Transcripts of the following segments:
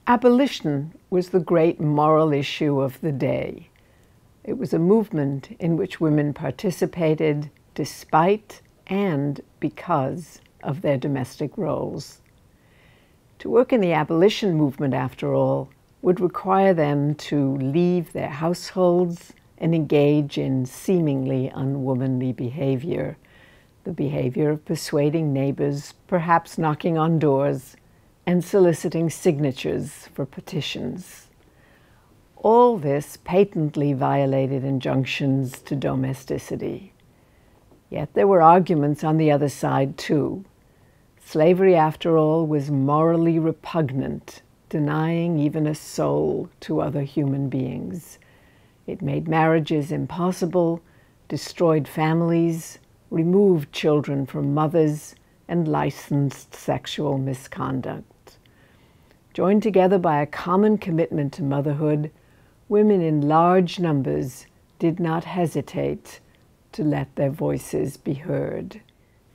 Abolition was the great moral issue of the day. It was a movement in which women participated despite and because of their domestic roles. To work in the abolition movement, after all, would require them to leave their households and engage in seemingly unwomanly behavior, the behavior of persuading neighbors, perhaps knocking on doors, and soliciting signatures for petitions. All this patently violated injunctions to domesticity. Yet there were arguments on the other side too. Slavery, after all, was morally repugnant, denying even a soul to other human beings. It made marriages impossible, destroyed families, removed children from mothers, and licensed sexual misconduct. Joined together by a common commitment to motherhood, women in large numbers did not hesitate to let their voices be heard.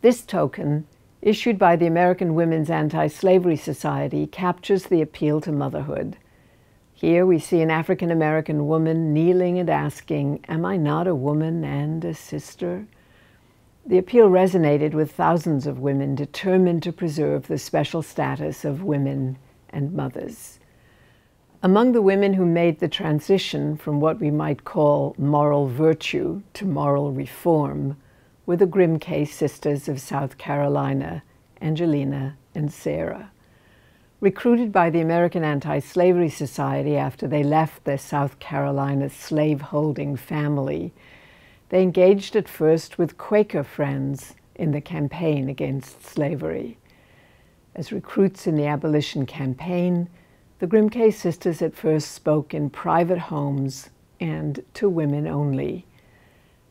This token, issued by the American Women's Anti-Slavery Society, captures the appeal to motherhood. Here we see an African-American woman kneeling and asking, "Am I not a woman and a sister?" The appeal resonated with thousands of women determined to preserve the special status of women and mothers. Among the women who made the transition from what we might call moral virtue to moral reform were the Grimke sisters of South Carolina, Angelina and Sarah. Recruited by the American Anti-Slavery Society after they left their South Carolina slave-holding family, they engaged at first with Quaker friends in the campaign against slavery. As recruits in the abolition campaign, the Grimke sisters at first spoke in private homes and to women only.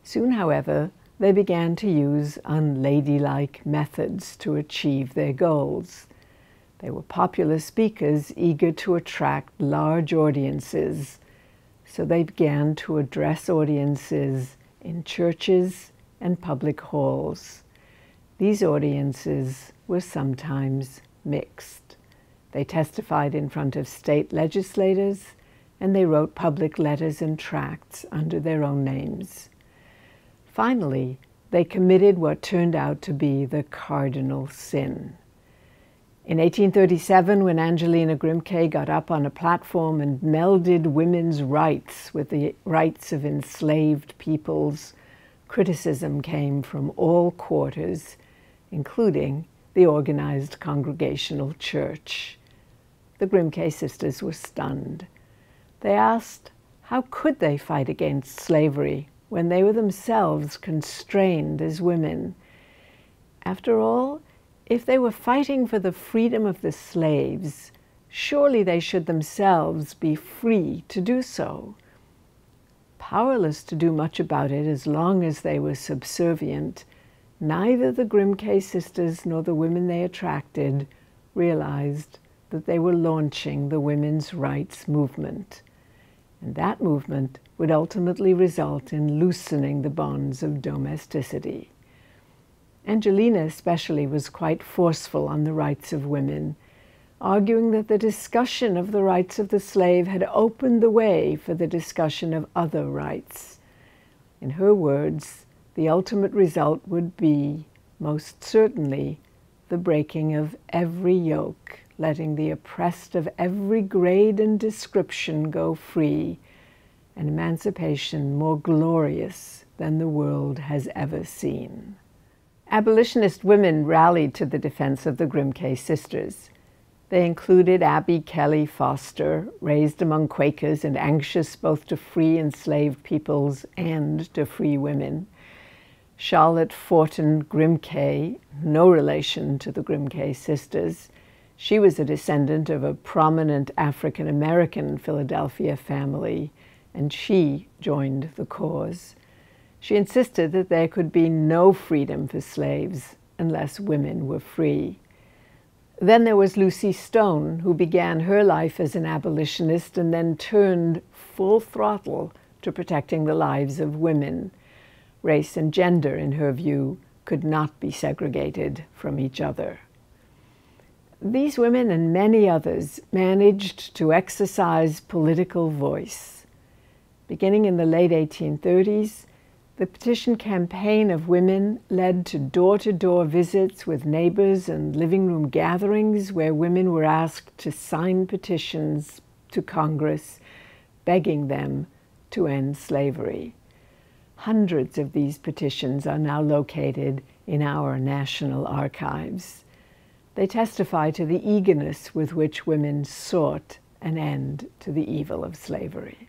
Soon, however, they began to use unladylike methods to achieve their goals. They were popular speakers eager to attract large audiences, so they began to address audiences in churches and public halls. These audiences were sometimes mixed. They testified in front of state legislators, and they wrote public letters and tracts under their own names. Finally, they committed what turned out to be the cardinal sin. In 1837, when Angelina Grimke got up on a platform and melded women's rights with the rights of enslaved peoples, criticism came from all quarters, including the organized Congregational Church. The Grimke sisters were stunned. They asked, how could they fight against slavery when they were themselves constrained as women? After all, if they were fighting for the freedom of the slaves, surely they should themselves be free to do so. Powerless to do much about it as long as they were subservient, neither the Grimke sisters nor the women they attracted realized that they were launching the women's rights movement. And that movement would ultimately result in loosening the bonds of domesticity. Angelina especially was quite forceful on the rights of women, arguing that the discussion of the rights of the slave had opened the way for the discussion of other rights. In her words, the ultimate result would be, most certainly, the breaking of every yoke, letting the oppressed of every grade and description go free, an emancipation more glorious than the world has ever seen. Abolitionist women rallied to the defense of the Grimke sisters. They included Abby Kelly Foster, raised among Quakers and anxious both to free enslaved peoples and to free women; Charlotte Fortin Grimke, no relation to the Grimke sisters. She was a descendant of a prominent African-American Philadelphia family, and she joined the cause. She insisted that there could be no freedom for slaves unless women were free. Then there was Lucy Stone, who began her life as an abolitionist and then turned full throttle to protecting the lives of women. Race and gender, in her view, could not be segregated from each other. These women and many others managed to exercise political voice. Beginning in the late 1830s, the petition campaign of women led to door-to-door visits with neighbors and living room gatherings where women were asked to sign petitions to Congress begging them to end slavery. Hundreds of these petitions are now located in our national archives. They testify to the eagerness with which women sought an end to the evil of slavery.